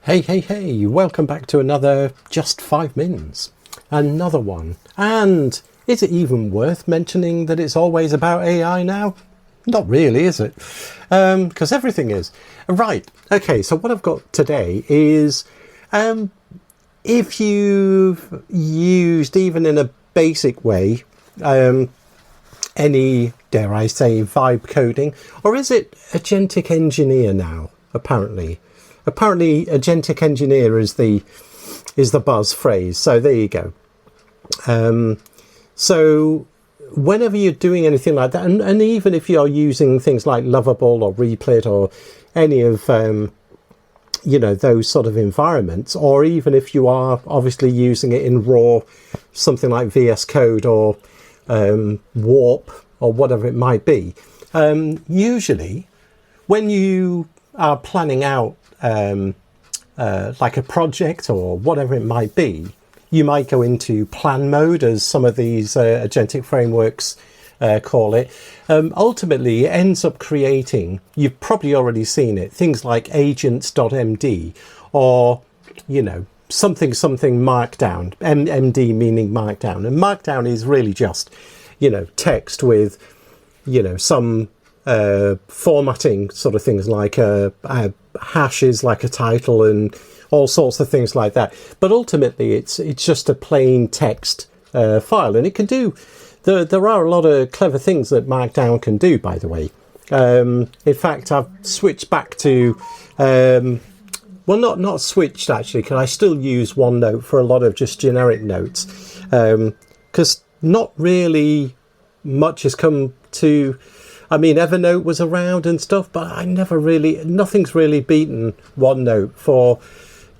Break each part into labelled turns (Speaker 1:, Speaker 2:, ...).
Speaker 1: Hey, welcome back to another Just 5 Mins. Another one. And is it even worth mentioning that it's always about AI now? Not really, is it? Because everything is. Right, okay, so what I've got today is if you've used, even in a basic way, any, dare I say, vibe coding, or is it agentic engineer now, apparently? Apparently, agentic engineer is the buzz phrase. So there you go. So whenever you're doing anything like that, and even if you're using things like Lovable or Replit or any of those sort of environments, or even if you are obviously using it in raw, something like VS Code or Warp or whatever it might be, usually when you are planning out like a project or whatever it might be, you might go into plan mode, as some of these agentic frameworks call it. Ultimately, it ends up creating, you've probably already seen it, things like agents.md or, something Markdown, MD meaning Markdown. And Markdown is really just, text with, some formatting sort of things like hashes, like a title and all sorts of things like that. But ultimately, it's just a plain text file, and it can do. There are a lot of clever things that Markdown can do, by the way. In fact, I've switched back to not switched actually, because I still use OneNote for a lot of just generic notes, because not really much has come to. I mean, Evernote was around and stuff, but nothing's really beaten OneNote for,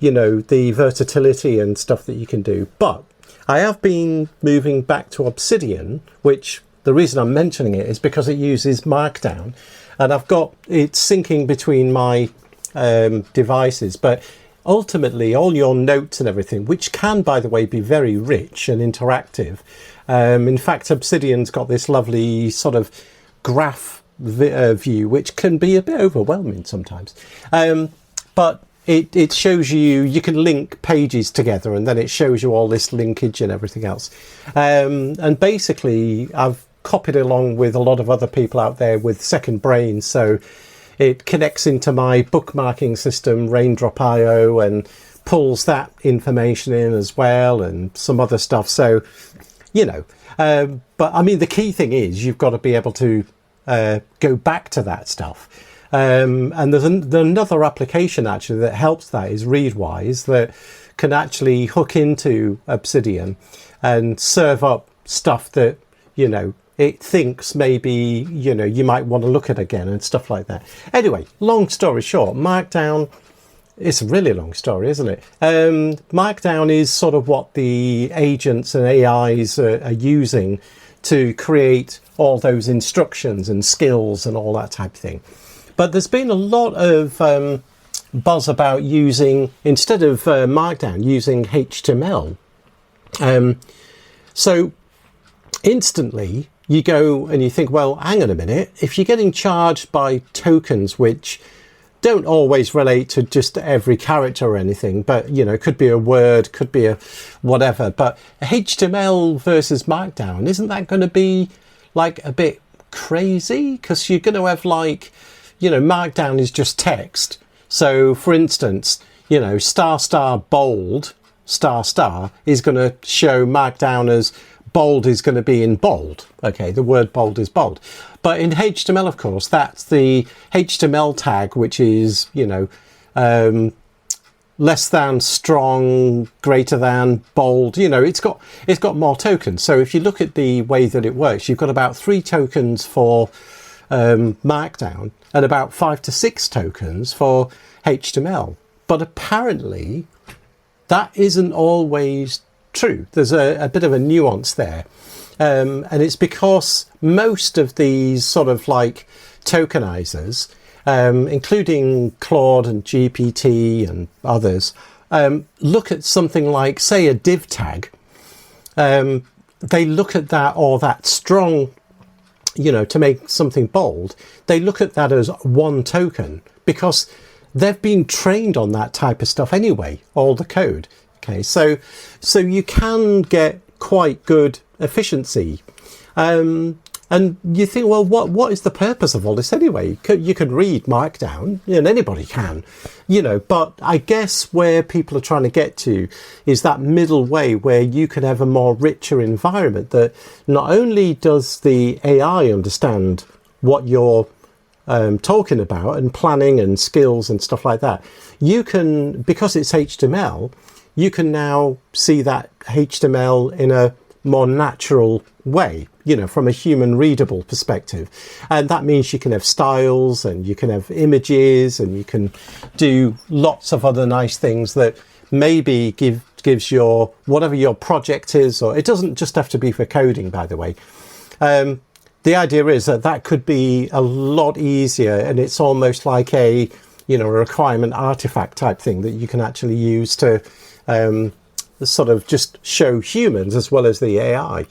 Speaker 1: the versatility and stuff that you can do. But I have been moving back to Obsidian, which the reason I'm mentioning it is because it uses Markdown, and I've got it syncing between my devices. But ultimately, all your notes and everything, which can, by the way, be very rich and interactive. In fact, Obsidian's got this lovely sort of graph view, which can be a bit overwhelming sometimes, but it shows you can link pages together, and then it shows you all this linkage and everything else, and basically I've copied along with a lot of other people out there with Second Brain, so it connects into my bookmarking system Raindrop.io and pulls that information in as well, and some other stuff. So but I mean, the key thing is you've got to be able to go back to that stuff. And there's another application actually that helps that, is Readwise, that can actually hook into Obsidian and serve up stuff that, it thinks maybe, you might want to look at again and stuff like that. Anyway, long story short, Markdown, it's a really long story, isn't it? Markdown is sort of what the agents and AIs are using to create all those instructions and skills and all that type of thing. But there's been a lot of buzz about using, instead of Markdown, using HTML. So instantly you go and you think, well, hang on a minute, if you're getting charged by tokens, which don't always relate to just every character or anything, but could be a word, could be a whatever, but HTML versus Markdown, isn't that going to be like a bit crazy? Because you're going to have Markdown is just text. So for instance, ** bold ** is going to show Markdown as bold is going to be in bold. Okay, the word bold is bold. But in HTML, of course, that's the HTML tag, which is, less than, strong, greater than, bold. It's got more tokens. So if you look at the way that it works, you've got about 3 tokens for Markdown and about 5 to 6 tokens for HTML. But apparently that isn't always true. There's a bit of a nuance there. And it's because most of these sort of like tokenizers, including Claude and GPT and others, look at something like, say, a div tag. They look at that, or that strong, to make something bold, they look at that as one token, because they've been trained on that type of stuff anyway, all the code. Okay, so you can get quite good efficiency. And you think, well, what is the purpose of all this anyway? You can read Markdown, and anybody can, but I guess where people are trying to get to is that middle way where you can have a more richer environment that not only does the AI understand what you're talking about and planning and skills and stuff like that, you can, because it's HTML, you can now see that HTML in a more natural way, from a human readable perspective. And that means you can have styles and you can have images and you can do lots of other nice things that maybe gives your, whatever your project is, or it doesn't just have to be for coding, by the way. The idea is that could be a lot easier, and it's almost like a requirement artifact type thing that you can actually use to sort of just show humans as well as the AI.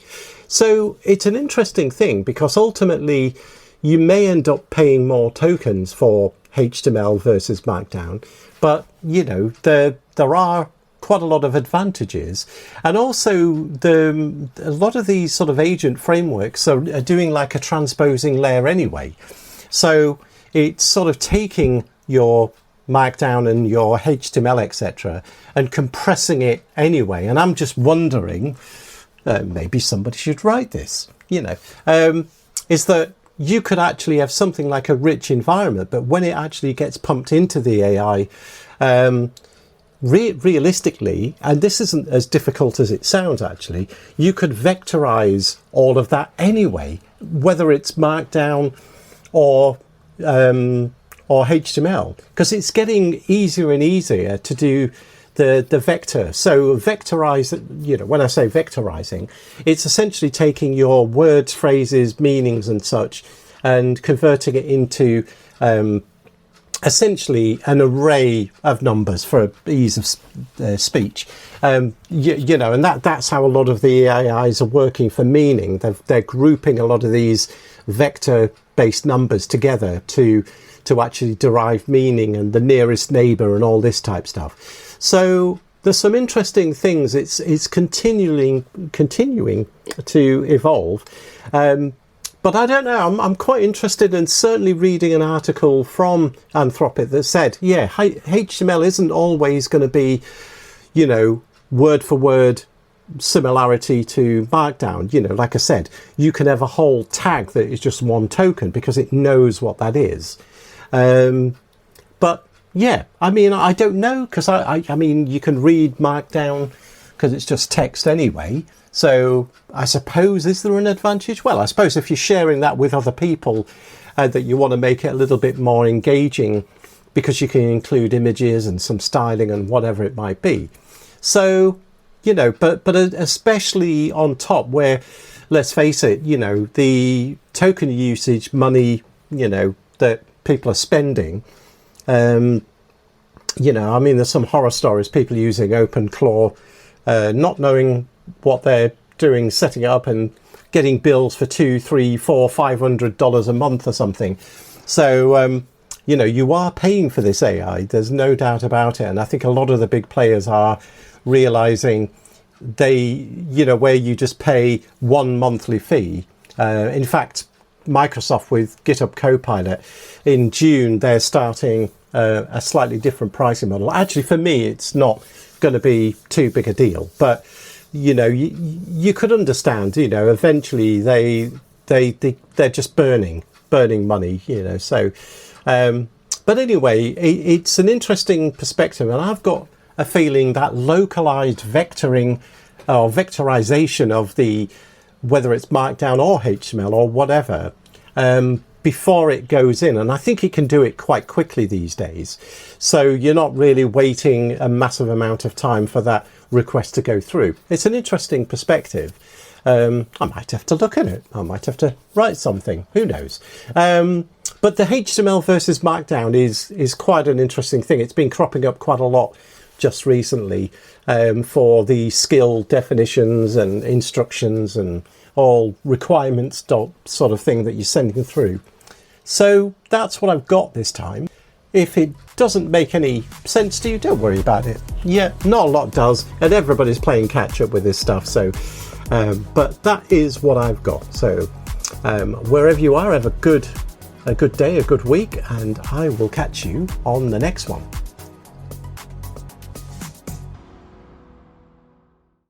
Speaker 1: So it's an interesting thing because ultimately you may end up paying more tokens for HTML versus Markdown, but there are quite a lot of advantages. And also a lot of these sort of agent frameworks are doing like a transposing layer anyway. So it's sort of taking your Markdown and your HTML, etc., and compressing it anyway. And I'm just wondering, maybe somebody should write this, is that you could actually have something like a rich environment, but when it actually gets pumped into the AI, realistically, and this isn't as difficult as it sounds actually, you could vectorize all of that anyway, whether it's Markdown or HTML, because it's getting easier and easier to do the vector. So vectorize, when I say vectorizing, it's essentially taking your words, phrases, meanings and such and converting it into essentially an array of numbers for ease of speech. And that's how a lot of the AIs are working for meaning. They're grouping a lot of these vector-based numbers together to actually derive meaning and the nearest neighbor and all this type stuff. So there's some interesting things. It's continuing to evolve. But I don't know, I'm quite interested in certainly reading an article from Anthropic that said, HTML isn't always going to be, word for word similarity to Markdown. Like I said, you can have a whole tag that is just one token because it knows what that is. But yeah, I don't know, because I mean, you can read Markdown because it's just text anyway. So I suppose, is there an advantage? Well, I suppose if you're sharing that with other people, that you want to make it a little bit more engaging because you can include images and some styling and whatever it might be. So, but especially on top where, let's face it, the token usage money, that people are spending, there's some horror stories, people using OpenClaw, not knowing what they're doing, setting it up and getting bills for $200, $300, $400, $500 a month or something. So, you are paying for this AI. There's no doubt about it. And I think a lot of the big players are realizing where you just pay one monthly fee. In fact, Microsoft with GitHub Copilot in June, they're starting a slightly different pricing model. Actually, for me, it's not going to be too big a deal, but you could understand, eventually they're just burning money, so but anyway, it's an interesting perspective, and I've got a feeling that localized vectoring or vectorization of whether it's Markdown or HTML or whatever, before it goes in, and I think it can do it quite quickly these days, so you're not really waiting a massive amount of time for that request to go through. It's an interesting perspective. I might have to look at it. I might have to write something. Who knows? But the HTML versus Markdown is quite an interesting thing. It's been cropping up quite a lot just recently for the skill definitions and instructions and all requirements sort of thing that you're sending through. So that's what I've got this time. if it doesn't make any sense to you, don't worry about it. Yeah, not a lot does, and everybody's playing catch up with this stuff. So, but that is what I've got. So, wherever you are, have a good day, a good week, and I will catch you on the next one.